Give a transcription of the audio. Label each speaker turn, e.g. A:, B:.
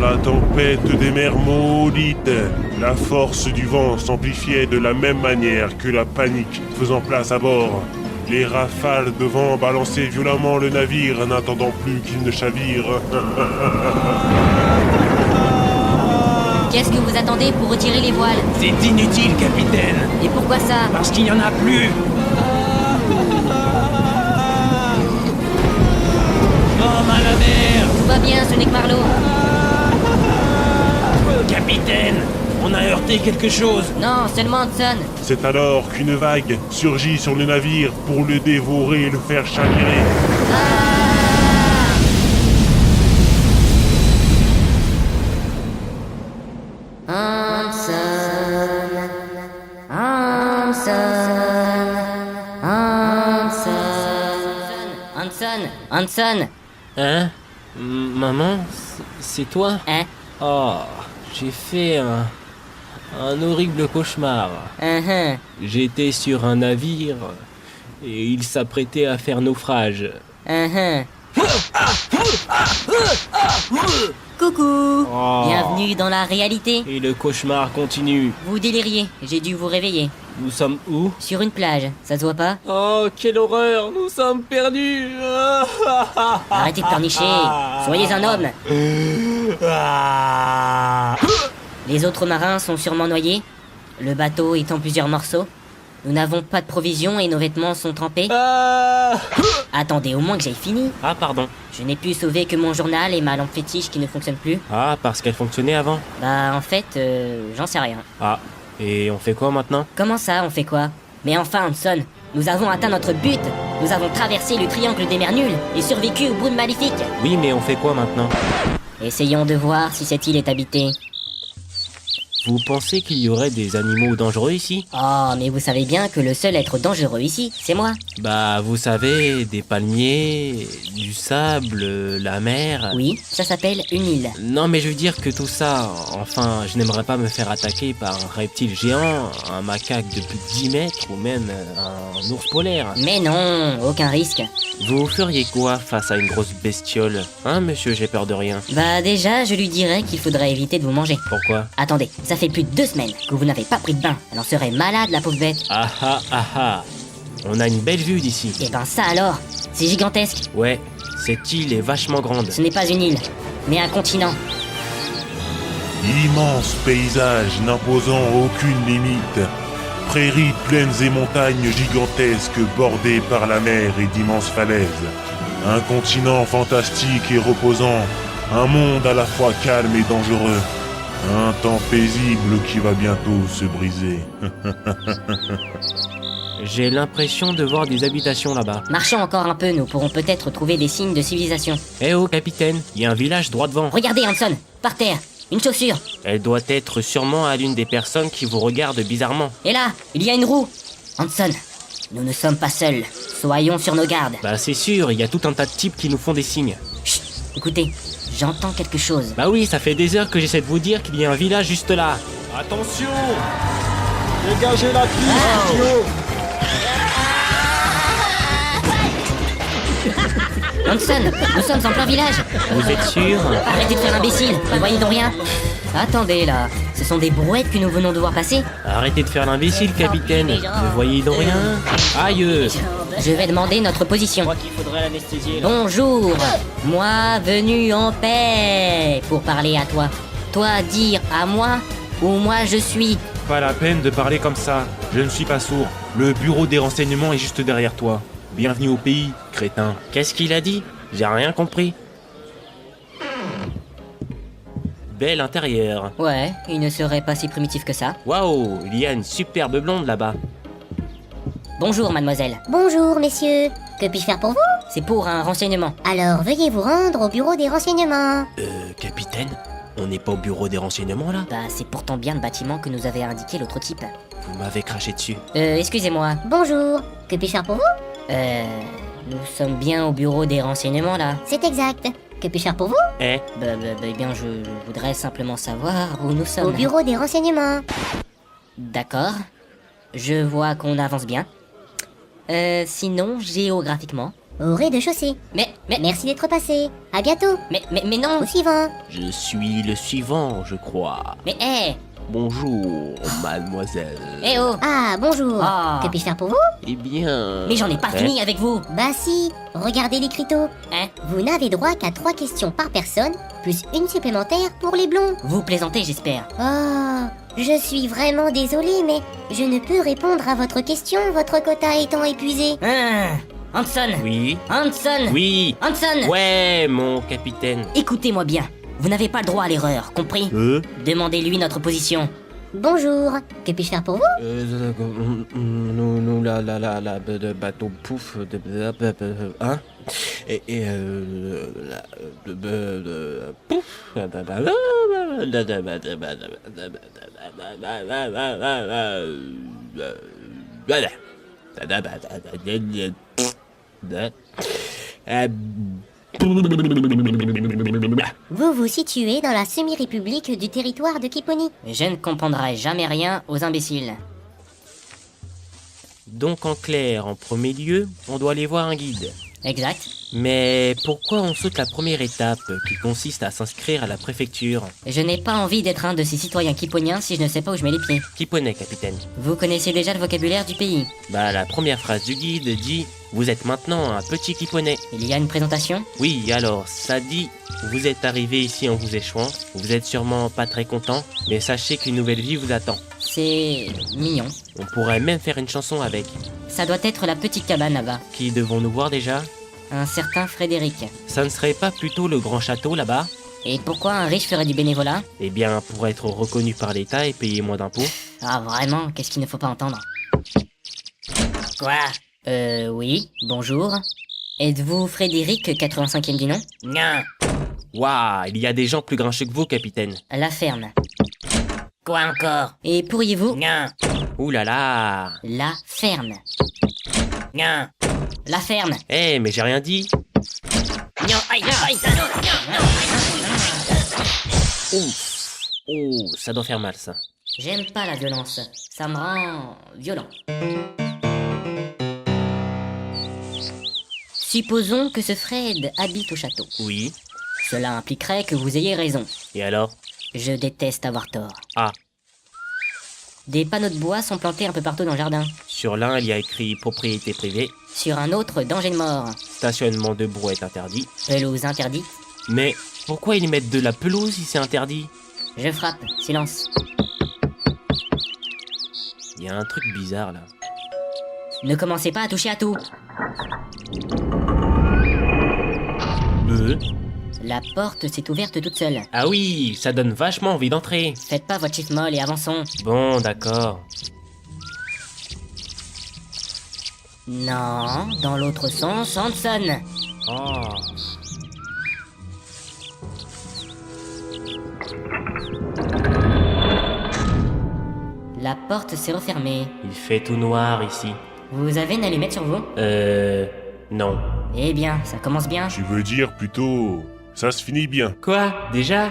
A: la tempête des mers maudites, la force du vent s'amplifiait de la même manière que la panique faisant place à bord. Les rafales de vent balançaient violemment le navire, n'attendant plus qu'il ne chavire.
B: Qu'est-ce que vous attendez pour retirer les voiles?
C: C'est inutile, capitaine.
B: Et pourquoi ça?
C: Parce qu'il n'y en a plus. Homme à la mer.
B: Tout va bien, ce n'est que Marlowe.
C: Capitaine, on a heurté quelque chose.
B: Non, seulement Hanson.
A: C'est alors qu'une vague surgit sur le navire pour le dévorer et le faire chavirer.
B: Hanson, Hanson, Hanson, Hanson, Hanson.
D: Hein? Maman, c'est toi?
B: Hein?
D: Oh, j'ai fait un horrible cauchemar. J'étais sur un navire et il s'apprêtait à faire naufrage.
B: Coucou.
D: Oh.
B: Bienvenue dans la réalité.
D: Et le cauchemar continue.
B: Vous déliriez, j'ai dû vous réveiller.
D: Nous sommes où?
B: Sur une plage, ça se voit pas?
D: Oh, quelle horreur! Nous sommes perdus!
B: Arrêtez de pleurnicher, soyez un homme. Les autres marins sont sûrement noyés. Le bateau est en plusieurs morceaux. Nous n'avons pas de provisions et nos vêtements sont trempés. Attendez au moins que j'aille fini.
D: Ah, pardon.
B: Je n'ai pu sauver que mon journal et ma lampe fétiche qui ne fonctionne plus.
D: Ah, parce qu'elle fonctionnait avant?
B: Bah en fait, j'en sais rien.
D: Ah, et on fait quoi maintenant?
B: Comment ça, on fait quoi? Mais enfin, Hanson, nous avons atteint notre but. Nous avons traversé le triangle des mers nulles et survécu au Brume maléfique.
D: Oui, mais on fait quoi maintenant?
B: Essayons de voir si cette île est habitée.
D: Vous pensez qu'il y aurait des animaux dangereux ici?
B: Oh, mais vous savez bien que le seul être dangereux ici, c'est moi.
D: Bah, vous savez, des palmiers, du sable, la mer...
B: Oui, ça s'appelle une île.
D: Non, mais je veux dire que tout ça... Enfin, je n'aimerais pas me faire attaquer par un reptile géant, un macaque de plus de 10 mètres ou même un ours polaire.
B: Mais non, aucun risque.
D: Vous feriez quoi face à une grosse bestiole? Hein, monsieur, j'ai peur de rien.
B: Bah déjà, je lui dirais qu'il faudrait éviter de vous manger.
D: Pourquoi?
B: Attendez, ça fait plus de 2 semaines que vous n'avez pas pris de bain. Elle en serait malade, la pauvre bête.
D: Ah ah ah ah. On a une belle vue d'ici.
B: Et ben ça alors, c'est gigantesque.
D: Ouais, cette île est vachement grande.
B: Ce n'est pas une île, mais un continent.
A: Immense paysage n'imposant aucune limite. Prairies, plaines et montagnes gigantesques bordées par la mer et d'immenses falaises. Un continent fantastique et reposant. Un monde à la fois calme et dangereux. Un temps paisible qui va bientôt se briser.
D: J'ai l'impression de voir des habitations là-bas.
B: Marchons encore un peu, nous pourrons peut-être trouver des signes de civilisation.
D: Eh oh, capitaine, il y a un village droit devant.
B: Regardez, Hanson, par terre, une chaussure.
D: Elle doit être sûrement à l'une des personnes qui vous regardent bizarrement.
B: Et là, il y a une roue. Hanson, nous ne sommes pas seuls. Soyons sur nos gardes.
D: Bah c'est sûr, il y a tout un tas de types qui nous font des signes.
B: Chut, écoutez, j'entends quelque chose.
D: Bah oui, ça fait des heures que j'essaie de vous dire qu'il y a un village juste là.
E: Attention! Dégagez la piste, idiot!
B: Hanson, nous sommes en plein village.
D: Vous êtes sûr?
B: Arrêtez de faire l'imbécile, ne voyez donc rien. Attendez là, ce sont des brouettes que nous venons de voir passer.
D: Arrêtez de faire l'imbécile, capitaine. Ne voyez donc rien? Aïe!
B: Je vais demander notre position.
D: Qu'il faudrait l'anesthésier là.
B: Bonjour, moi venu en paix pour parler à toi. Toi dire à moi où moi je suis.
E: Pas la peine de parler comme ça. Je ne suis pas sourd. Le bureau des renseignements est juste derrière toi. Bienvenue au pays, crétin.
D: Qu'est-ce qu'il a dit? J'ai rien compris. Bel intérieur.
B: Ouais, il ne serait pas si primitif que ça.
D: Waouh, il y a une superbe blonde là-bas.
B: Bonjour mademoiselle,
F: Bonjour, messieurs. Que puis-je faire pour vous?
B: c'est pour un renseignement.
F: Alors, veuillez vous rendre au bureau des renseignements.
D: Capitaine, on n'est pas au bureau des renseignements là?
B: Bah c'est pourtant bien le bâtiment que nous avait indiqué l'autre type.
D: Vous m'avez craché dessus.
B: Excusez-moi,
F: Bonjour. Que puis-je faire pour vous?
B: nous sommes bien au bureau des renseignements là.
F: C'est exact. Que puis-je faire pour vous?
D: Eh,
B: Eh bien je voudrais simplement savoir où nous sommes.
F: Au bureau des renseignements.
B: D'accord, je vois qu'on avance bien. Sinon, géographiquement,
F: au rez-de-chaussée.
B: Mais
F: Merci d'être passé. À bientôt.
B: mais non.
F: Au suivant.
D: Je suis le suivant, je crois.
B: Mais hé.
D: Bonjour, mademoiselle.
B: Eh oh.
F: Ah, bonjour.
B: Ah.
F: Que puis-je faire pour vous?
D: Eh bien...
B: Mais j'en ai pas fini avec vous.
F: Bah si, regardez l'écriteau.
B: Hein?
F: Vous n'avez droit qu'à 3 questions par personne, plus une supplémentaire pour les blonds.
B: Vous plaisantez, j'espère.
F: Oh, je suis vraiment désolée, mais je ne peux répondre à votre question, votre quota étant épuisé.
B: Hanson.
D: Oui.
B: Hanson.
D: Oui.
B: Hanson.
D: Ouais, mon capitaine.
B: Écoutez-moi bien. Vous n'avez pas le droit à l'erreur, compris? Demandez-lui notre position.
F: Bonjour, que puis-je faire pour vous?
D: Nous, de bateau pouf, hein? Pouf,
F: Vous vous situez dans la semi-république du territoire de Kiponi.
B: Je ne comprendrai jamais rien aux imbéciles.
D: Donc en clair, en premier lieu, on doit aller voir un guide.
B: Exact.
D: Mais pourquoi on saute la première étape, qui consiste à s'inscrire à la préfecture?
B: Je n'ai pas envie d'être un de ces citoyens kiponiens si je ne sais pas où je mets les pieds.
D: Kipponais, capitaine.
B: Vous connaissez déjà le vocabulaire du pays.
D: Bah, la première phrase du guide dit « Vous êtes maintenant un petit Kipponais ».
B: Il y a une présentation.
D: Oui, alors, ça dit « Vous êtes arrivé ici en vous échouant, vous êtes sûrement pas très content, mais sachez qu'une nouvelle vie vous attend.
B: C'est mignon.
D: On pourrait même faire une chanson avec.
B: Ça doit être la petite cabane là-bas.
D: Qui devons-nous voir déjà?
B: Un certain Frédéric.
D: Ça ne serait pas plutôt le grand château là-bas?
B: Et pourquoi un riche ferait du bénévolat?
D: Eh bien, pour être reconnu par l'État et payer moins d'impôts.
B: Ah vraiment, qu'est-ce qu'il ne faut pas entendre? Quoi? Oui, bonjour. Êtes-vous Frédéric, 85e du nom? Non.
D: Waouh, il y a des gens plus grincheux que vous, capitaine.
B: La ferme.
C: Quoi encore?
B: Et pourriez-vous?
C: Non,
D: Ouh là là.
B: La ferme.
C: non,
B: La ferme.
D: Eh, mais j'ai rien dit.
C: non, aïe, aïe,
D: Ouf. Oh, ça doit faire mal, ça.
B: J'aime pas la violence. Ça me rend violent. Supposons que ce Fred habite au château.
D: Oui.
B: Cela impliquerait que vous ayez raison.
D: Et alors?
B: Je déteste avoir tort.
D: Ah,
B: Des panneaux de bois sont plantés un peu partout dans le jardin.
D: sur l'un, il y a écrit propriété privée,
B: Sur un autre, danger de mort.
D: stationnement de brouette interdit.
B: Pelouse interdite.
D: Mais pourquoi ils mettent de la pelouse si c'est interdit?
B: Je frappe. Silence.
D: Il y a un truc bizarre là.
B: Ne commencez pas à toucher à tout. La porte s'est ouverte toute seule.
D: Ah oui, ça donne vachement envie d'entrer.
B: Faites pas votre chiffre molle et avançons.
D: Bon, d'accord.
B: Non, dans l'autre sens, Hanson.
D: Oh.
B: La porte s'est refermée.
D: Il fait tout noir ici.
B: Vous avez une allumette sur vous?
D: Non.
B: Eh bien, ça commence bien.
A: Tu veux dire plutôt... Ça se finit bien.
D: Quoi? Déjà?